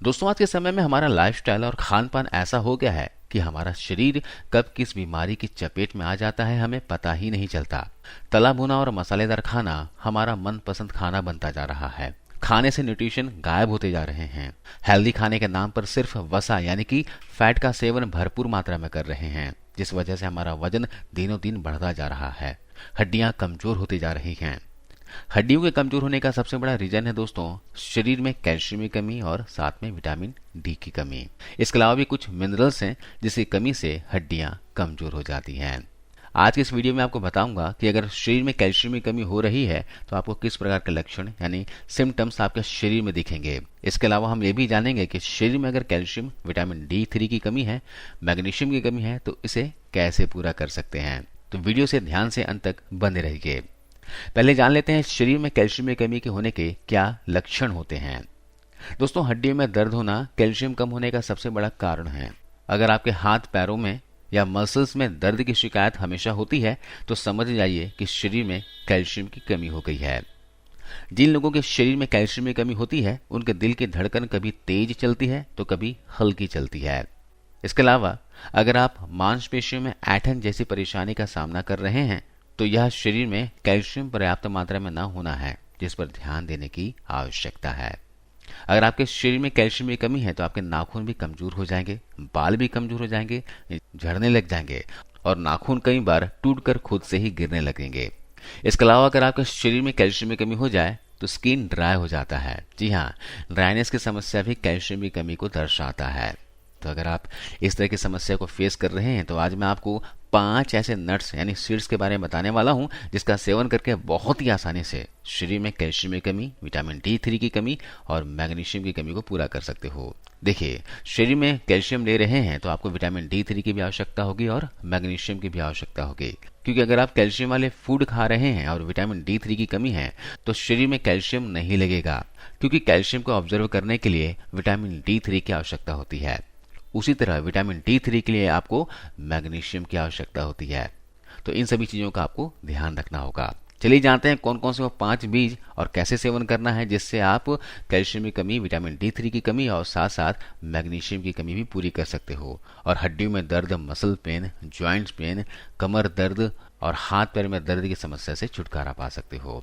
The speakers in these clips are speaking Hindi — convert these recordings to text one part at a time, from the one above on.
दोस्तों, आज के समय में हमारा लाइफस्टाइल और खान पान ऐसा हो गया है कि हमारा शरीर कब किस बीमारी की चपेट में आ जाता है हमें पता ही नहीं चलता। तला भुना और मसालेदार खाना हमारा मनपसंद खाना बनता जा रहा है। खाने से न्यूट्रिशन गायब होते जा रहे हैं। हेल्दी खाने के नाम पर सिर्फ वसा यानी कि फैट का सेवन भरपूर मात्रा में कर रहे हैं, जिस वजह से हमारा वजन दिनों दिन बढ़ता जा रहा है। हड्डियां कमजोर होती जा रही हैं। हड्डियों के कमजोर होने का सबसे बड़ा रीजन है दोस्तों शरीर में कैल्शियम की कमी और साथ में विटामिन डी की कमी। इसके अलावा भी कुछ मिनरल्स हैं जिसकी कमी से हड्डियां कमजोर हो जाती हैं। आज के इस वीडियो में आपको बताऊंगा कि अगर शरीर में कैल्शियम की कमी हो रही है तो आपको किस प्रकार के लक्षण यानी सिम्टम्स आपके शरीर में दिखेंगे। इसके अलावा हम ये भी जानेंगे कि शरीर में अगर कैल्शियम विटामिन D3 की कमी है, मैग्नीशियम की कमी है तो इसे कैसे पूरा कर सकते हैं। तो वीडियो से ध्यान से अंत तक बने रहिए। पहले जान लेते हैं शरीर में कैल्शियम की कमी के होने के क्या लक्षण होते हैं। दोस्तों, हड्डियों में दर्द होना कैल्शियम कम होने का सबसे बड़ा कारण है। अगर आपके हाथ पैरों में या मसल्स में दर्द की शिकायत हमेशा होती है तो समझ जाइए कि शरीर में कैल्शियम की कमी हो गई है। जिन लोगों के शरीर में कैल्शियम की कमी होती है उनके दिल की धड़कन कभी तेज चलती है तो कभी हल्की चलती है। इसके अलावा अगर आप मांसपेशियों में ऐंठन जैसी परेशानी का सामना कर रहे हैं तो यह शरीर में कैल्शियम पर्याप्त मात्रा में न होना है, जिस पर ध्यान देने की आवश्यकता है। अगर आपके शरीर में कैल्शियम की कमी है तो आपके नाखून भी कमजोर हो जाएंगे, बाल भी कमजोर हो जाएंगे, झड़ने लग जाएंगे और नाखून कई बार टूटकर खुद से ही गिरने लगेंगे। इसके अलावा अगर आपके शरीर में कैल्शियम की कमी हो जाए तो स्किन ड्राई हो जाता है। जी हाँ, ड्राइनेस की समस्या भी कैल्शियम की कमी को दर्शाता है। तो अगर आप इस तरह की समस्या को फेस कर रहे हैं तो आज मैं आपको 5 ऐसे नट्स यानी सीड्स के बारे में बताने वाला हूं जिसका सेवन करके बहुत ही आसानी से शरीर में कैल्शियम की कमी, विटामिन D3 की कमी और मैग्नीशियम की कमी को पूरा कर सकते हो। देखिए, शरीर में कैल्शियम ले रहे हैं तो आपको विटामिन D3 की भी आवश्यकता होगी और मैग्नीशियम की भी आवश्यकता होगी, क्योंकि अगर आप कैल्शियम वाले फूड खा रहे हैं और विटामिन D3 की कमी है तो शरीर में कैल्शियम नहीं लगेगा, क्योंकि कैल्शियम को ऑब्जर्व करने के लिए विटामिन D3 की आवश्यकता होती है। उसी तरह विटामिन D3 के लिए आपको मैग्नीशियम की आवश्यकता होती है। तो इन सभी चीजों का आपको ध्यान रखना होगा। चलिए जानते हैं कौन कौन से वो 5 बीज और कैसे सेवन करना है जिससे आप कैल्शियम की कमी, विटामिन D3 की कमी और साथ साथ मैग्नीशियम की कमी भी पूरी कर सकते हो और हड्डियों में दर्द, मसल पेन, ज्वाइंट्स पेन, कमर दर्द और हाथ पैर में दर्द की समस्या से छुटकारा पा सकते हो।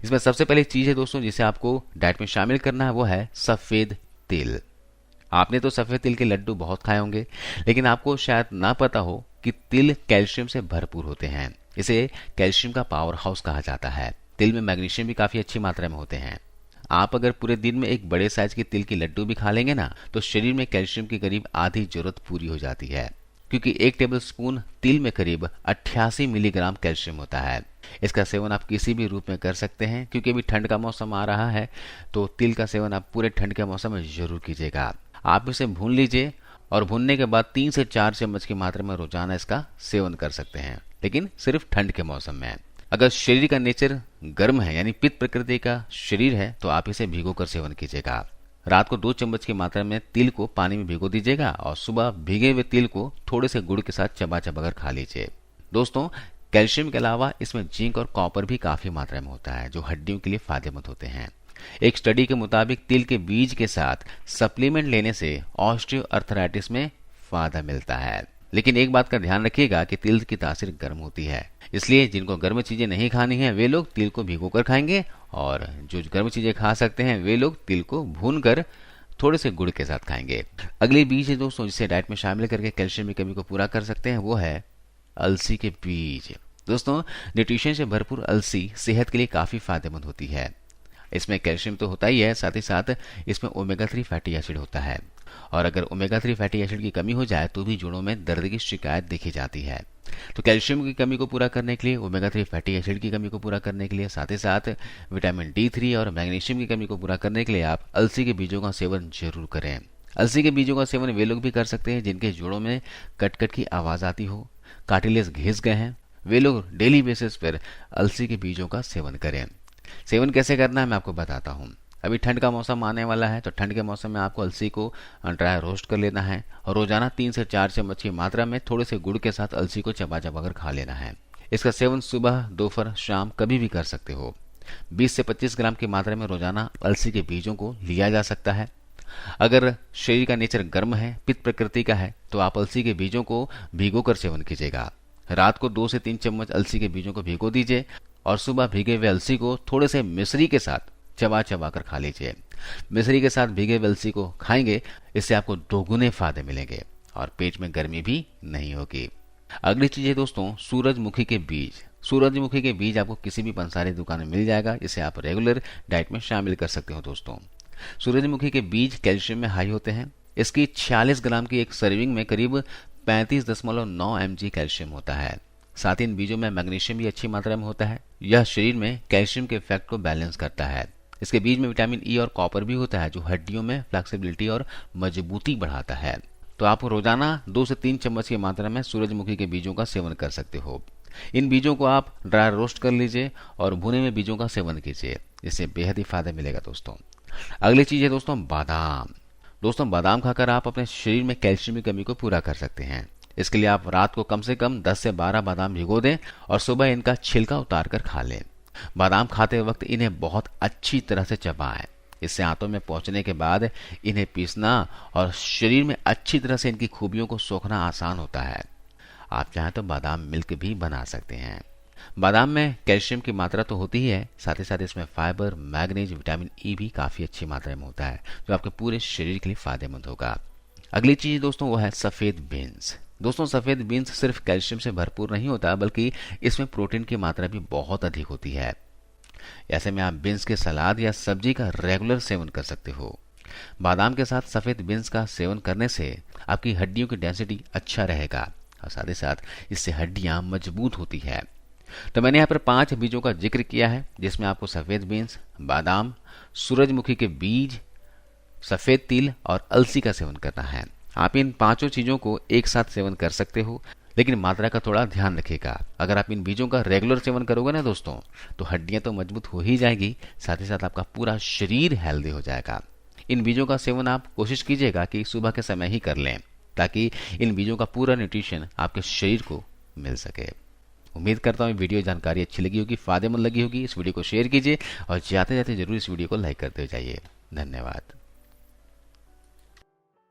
इसमें सबसे पहली चीज है दोस्तों जिसे आपको डाइट में शामिल करना है, वो है सफेद तिल। आपने तो सफेद तिल के लड्डू बहुत खाए होंगे, लेकिन आपको शायद ना पता हो कि तिल कैल्शियम से भरपूर होते हैं। इसे कैल्शियम का पावर हाउस कहा जाता है। तिल में मैग्नीशियम भी काफी अच्छी मात्रा में होते हैं। आप अगर पूरे दिन में एक बड़े साइज के तिल की लड्डू भी खा लेंगे ना तो शरीर में कैल्शियम की करीब आधी जरूरत पूरी हो जाती है, क्योंकि 1 टेबल स्पून तिल में करीब 88 मिलीग्राम कैल्शियम होता है। इसका सेवन आप किसी भी रूप में कर सकते हैं, क्योंकि अभी ठंड का मौसम आ रहा है तो तिल का सेवन आप पूरे ठंड के मौसम में जरूर कीजिएगा। आप इसे भून लीजिए और भूनने के बाद 3 से 4 चम्मच की मात्रा में रोजाना इसका सेवन कर सकते हैं, लेकिन सिर्फ ठंड के मौसम में। अगर शरीर का नेचर गर्म है यानी पित्त प्रकृति का शरीर है तो आप इसे भिगोकर सेवन कीजिएगा। रात को 2 चम्मच की मात्रा में तिल को पानी में भिगो दीजिएगा और सुबह भीगे हुए तिल को थोड़े से गुड़ के साथ चबा चबा कर खा लीजिए। दोस्तों, कैल्शियम के अलावा इसमें जिंक और कॉपर भी काफी मात्रा में होता है जो हड्डियों के लिए फायदेमंद होते हैं। एक स्टडी के मुताबिक तिल के बीज के साथ सप्लीमेंट लेने से ऑस्टियोआर्थराइटिस में फायदा मिलता है। लेकिन एक बात का ध्यान रखिएगा कि तिल की तासीर गर्म होती है, इसलिए जिनको गर्म चीजें नहीं खानी है वे लोग तिल को भिगोकर खाएंगे और जो गर्म चीजें खा सकते हैं वे लोग तिल को भूनकर थोड़े से गुड़ के साथ खाएंगे। अगली बीज है दोस्तों जिसे डाइट में शामिल करके कैल्शियम की कमी को पूरा कर सकते हैं, वो है अलसी के बीज। दोस्तों, न्यूट्रिशन से भरपूर अलसी सेहत के लिए काफी फायदेमंद होती है। इसमें कैल्शियम तो होता ही है, साथ ही साथ इसमें ओमेगा 3 फैटी एसिड होता है और अगर ओमेगा 3 फैटी एसिड की कमी हो जाए तो भी जोड़ों में दर्द की शिकायत देखी जाती है। तो कैल्शियम की कमी को पूरा करने के लिए, ओमेगा 3 फैटी एसिड की कमी को पूरा करने के लिए, साथ ही साथ विटामिन D3 और मैग्नीशियम की कमी को पूरा करने के लिए आप अलसी के बीजों का सेवन जरूर करें। अलसी के बीजों का सेवन वे लोग भी कर सकते हैं जिनके जोड़ों में कट कट की आवाज आती हो, कार्टिलेज घिस गए हैं, वे लोग डेली बेसिस पर अलसी के बीजों का सेवन करें। सेवन कैसे करना है मैं आपको बताता हूँ। अभी ठंड का मौसम आने वाला है तो ठंड के मौसम में आपको अलसी को ड्राई रोस्ट कर लेना है और रोजाना 3 से 4 चम्मच की मात्रा में थोड़े से गुड़ के साथ अलसी को चबा चबा कर खा लेना है। इसका सेवन सुबह, दोपहर, शाम कभी भी कर सकते हो। 20 से 25 ग्राम की मात्रा में रोजाना अलसी के बीजों को लिया जा सकता है। अगर शरीर का नेचर गर्म है, पित्त प्रकृति का है, तो आप अलसी के बीजों को भिगोकर सेवन कीजिएगा। रात को 2 से 3 चम्मच अलसी के बीजों को भिगो दीजिए और सुबह भीगे हुए अलसी को थोड़े से मिश्री के साथ चबा चबा कर खा लीजिए। मिश्री के साथ भीगे हुए अलसी को खाएंगे, इससे आपको दोगुने फायदे मिलेंगे और पेट में गर्मी भी नहीं होगी। अगली चीज है दोस्तों सूरजमुखी के बीज। सूरजमुखी के बीज आपको किसी भी पंसारी दुकान में मिल जाएगा, इसे आप रेगुलर डाइट में शामिल कर सकते हो दोस्तों। सूरजमुखी के बीज कैल्शियम में हाई होते हैं। इसकी 46 ग्राम की एक सर्विंग में करीब 35.9 mg कैल्शियम होता है। साथ ही इन बीजों में मैग्नीशियम भी अच्छी मात्रा में होता है। यह शरीर में कैल्शियम के इफेक्ट को बैलेंस करता है। इसके बीज में विटामिन ई और कॉपर भी होता है, जो हड्डियों में फ्लेक्सिबिलिटी और मजबूती बढ़ाता है। तो आप रोजाना 2 से 3 चम्मच की मात्रा में सूरजमुखी के बीजों का सेवन कर सकते हो। इन बीजों को आप ड्राई रोस्ट कर लीजिए और भुने हुए बीजों का सेवन कीजिए, इससे बेहद ही फायदा मिलेगा दोस्तों। अगली चीज है दोस्तों बादाम। दोस्तों बादाम खाकर आप अपने शरीर में कैल्शियम की कमी को पूरा कर सकते हैं। इसके लिए आप रात को कम से कम 10 से 12 बादाम भिगो दें और सुबह इनका छिलका उतार कर खा लें। बादाम खाते वक्त इन्हें बहुत अच्छी तरह से चबाएं। इससे आंतों में पहुंचने के बाद इन्हें पीसना और शरीर में अच्छी तरह से इनकी खूबियों को सोखना आसान होता है। आप चाहें तो बादाम मिल्क भी बना सकते हैं। बादाम में कैल्शियम की मात्रा तो होती ही है, साथ ही साथ इसमें फाइबर, मैग्नीज, विटामिन ई भी काफी अच्छी मात्रा में होता है, जो आपके पूरे शरीर के लिए फायदेमंद होगा। अगली चीज दोस्तों वो है सफेद बीन्स। दोस्तों सफेद बीन्स सिर्फ कैल्शियम से भरपूर नहीं होता, बल्कि इसमें प्रोटीन की मात्रा भी बहुत अधिक होती है। ऐसे में आप बीन्स के सलाद या सब्जी का रेगुलर सेवन कर सकते हो। बादाम के साथ सफेद बीन्स का सेवन करने से आपकी हड्डियों की डेंसिटी अच्छा रहेगा और साथ ही साथ इससे हड्डियां मजबूत होती है। तो मैंने यहाँ पर 5 बीजों का जिक्र किया है, जिसमें आपको सफेद बीन्स, बादाम, सूरजमुखी के बीज, सफेद तिल और अलसी का सेवन करना है। आप इन 5 चीजों को एक साथ सेवन कर सकते हो, लेकिन मात्रा का थोड़ा ध्यान रखिएगा। अगर आप इन बीजों का रेगुलर सेवन करोगे ना दोस्तों, तो हड्डियां तो मजबूत हो ही जाएगी, साथ ही साथ आपका पूरा शरीर हेल्दी हो जाएगा। इन बीजों का सेवन आप कोशिश कीजिएगा कि सुबह के समय ही कर लें, ताकि इन बीजों का पूरा न्यूट्रिशन आपके शरीर को मिल सके। उम्मीद करता हूँ वीडियो जानकारी अच्छी लगी होगी, फायदेमंद लगी होगी। इस वीडियो को शेयर कीजिए और जाते जाते जरूर इस वीडियो को लाइक करते हुए जाइए। धन्यवाद।